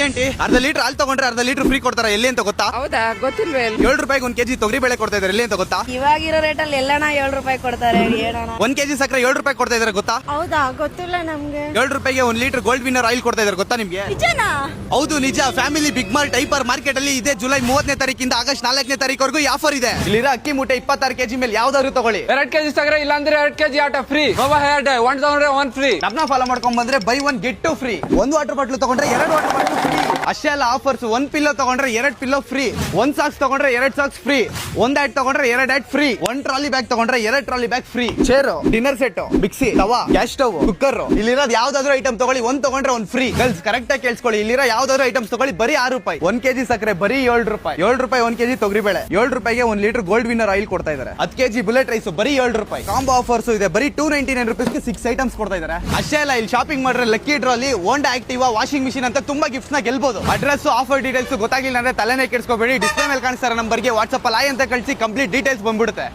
ಅದೇಂಟಿ ಅರ್ಧ ಲೀಟರ್ ಹಾಲು ತಗೊಂಡ್ರೆ ಅರ್ಧ ಲೀಟರ್ ಫ್ರೀ ಕೊಡ್ತಾರ ಎಲ್ಲಿ ಅಂತ ಗೊತ್ತಾ? ಹೌದಾ? ಗೊತ್ತಿಲ್ವೇ? 7 ರೂಪಾಯಿಗೆ 1 ಕೆಜಿ ತೊಗರಿ ಬೇಳೆ ಕೊಡ್ತಾ ಇದಾರೆ ಎಲ್ಲಿ ಅಂತ ಗೊತ್ತಾ? ಇವಾಗಿರೋ ರೇಟಲ್ಲಿ ಎಲ್ಲಣ್ಣ 7 ರೂಪಾಯಿ ಕೊಡ್ತಾರೆ ಏನಣ್ಣ? 1 ಕೆಜಿ ಸಕ್ಕರೆ 7 ರೂಪಾಯಿ ಕೊಡ್ತಾ ಇದಾರೆ ಗೊತ್ತಾ? ಹೌದಾ? ಗೊತ್ತಿಲ್ಲ ನಮ್ಗೆ. 7 ರೂಪಾಯಿಗೆ 1 ಲೀಟರ್ ಗೋಲ್ಡ್ ವಿನ್ನರ್ ಆಯಿಲ್ ಕೊಡ್ತಾ ಇದಾರೆ ಗೊತ್ತಾ ನಿಮ್ಗೆ? ನಿಜನಾ? ಹೌದು ನಿಜ. Family big mart hypermarket ಅಲ್ಲಿ ಇದೆ ಜುಲೈ 30ನೇ ತಾರೀಕಿಂದ ಆಗಸ್ಟ್ 4ನೇ ತಾರೀಕವರೆಗೂ ಈ ಆಫರ್ ಇದೆ. ಇಲ್ಲಿರೋ ಅಕ್ಕಿ ಮೂಟೆ 26 ಕೆಜಿ ಮೇಲೆ ಯಾವ್ದಾದ್ರು ತಗೊಳ್ಳಿ. 2 ಕೆಜಿ ಸಕ್ಕರೆ ಇಲ್ಲ ಅಂದ್ರೆ 2 ಕೆಜಿ ಆಟ ಫ್ರೀ. ಗೋವಾ ಹೇರ್ ಡೈ 1 ತಗೊಂಡ್ರೆ 1 ಫ್ರೀ. ನಮ್ನ ಫಾಲೋ ಮಾಡ್ಕೊಂಡ್ ಬಂದ್ರೆ by 1 get 2 free. 1 water bottle ತಗೊಂಡ್ರೆ 2 ವಾಟರ್ ಬಾಟ್ಲು ಫ್ರೀ. ಅಷ್ಟೇ ಅಲ್ಲ ಆಫರ್ಸ್. 1 ಪಿಲ್ಲೋ ತಗೊಂಡ್ರೆ 2 ಪಿಲ್ಲೋ ಫ್ರೀ. 1 ಸಾಕ್ಸ್ ತಗೊಂಡ್ರೆ 2 ಸಾಕ್ಸ್ ಫ್ರೀ. 1 ಹ್ಯಾಟ್ ತಗೊಂಡ್ರೆ 2 ಹ್ಯಾಟ್ ಫ್ರೀ. 1 ಟ್ರಾಲಿ ಬ್ಯಾಗ್ ತಗೊಂಡ್ರೆ 2 trolley bag free. Chair, dinner set, mixie, ತವಾ, ಗ್ಯಾಸ್ ಸ್ಟವ್, ಕುಕ್ಕರ್ ಇಲ್ಲಿರೋದು ಯಾವ್ದಾದ್ರು ಐಟಮ್ ತಗೊಳ್ಳಿ 1 ತಗೊಂಡ್ರೆ 1 ಫ್ರೀ. ಗರ್ಲ್ಸ್ ಕರೆಕ್ಟ್ ಆಗಿ ಕೇಳಿಸ್ಕೊಳ್ಳಿ. ಇಲ್ಲಿರೋ ಯಾವ್ದಾದ್ರು ಐಟಮ್ಸ್ ತಗೊಳ್ಳಿ ಬರೀ 6 ರೂಪಾಯಿ. 1 ಕೆಜಿ ಸಕ್ಕರೆ ಬರೀ 7 ರೂಪಾಯಿ. 7 ರೂಪಾಯಿ 1 ಕೆಜಿ ತೊಗರಿ ಬೇಳೆ. 7 ರೂಪಾಯಿಗೆ 1 ಲೀಟರ್ ಗೋಲ್ಡ್ ವಿನ್ನರ್ ಆಯಿಲ್ ಕೊಡ್ತಾ ಇದ್ದಾರೆ. 10 ಕೆಜಿ ಬುಲೆಟ್ ರೈಸ್ ಬರೀ 7 ರೂಪಾಯಿ. ಕಾಂಬೋ ಆಫರ್ಸ್ ಇದೆ ಬರೀ 299 ರೂಪೀಸ್ಗೆ 6 ಐಟಮ್ಸ್ ಕೊಡ್ತಾ ಇದ್ದಾರೆ. ಅಷ್ಟೇ ಅಲ್ಲ ಇಲ್ಲಿ ಶಾಪಿಂಗ್ ಮಾಡಿದ್ರೆ ಲಕ್ಕಿ ಡ್ರಾಲಿ ಹೋಂಡಾ ಆಕ್ಟಿವಾ ವಾಷಿಂಗ್ ಮಿಷಿನ್ ಅಂತ ತುಂಬಾ ಗಿಫ್ಟ್ಸ್ ನ ಗೆಲ್ಬಹುದು. ಅಡ್ರೆಸ್ ಆಫರ್ ಡೀಟೇಲ್ಸ್ ಗೊತ್ತಾಗಿಲ್ಲ ಅಂದ್ರೆ ತಲೆನೇ ಕೆಡಿಸ್ಕೋಬೇಡಿ. ಡಿಸ್ಪ್ಲೇ ಮೇಲೆ ಕಾಣಿಸ್ತಾರೆ ನಂಬರ್ಗೆ ವಾಟ್ಸ್ಆಪ್ ಅಲ್ಲಿ ಅಂತ ಕಳಿಸಿ ಕಂಪ್ಲೀಟ್ ಡೀಟೇಲ್ಸ್ ಬಂದ್ಬಿಡುತ್ತೆ.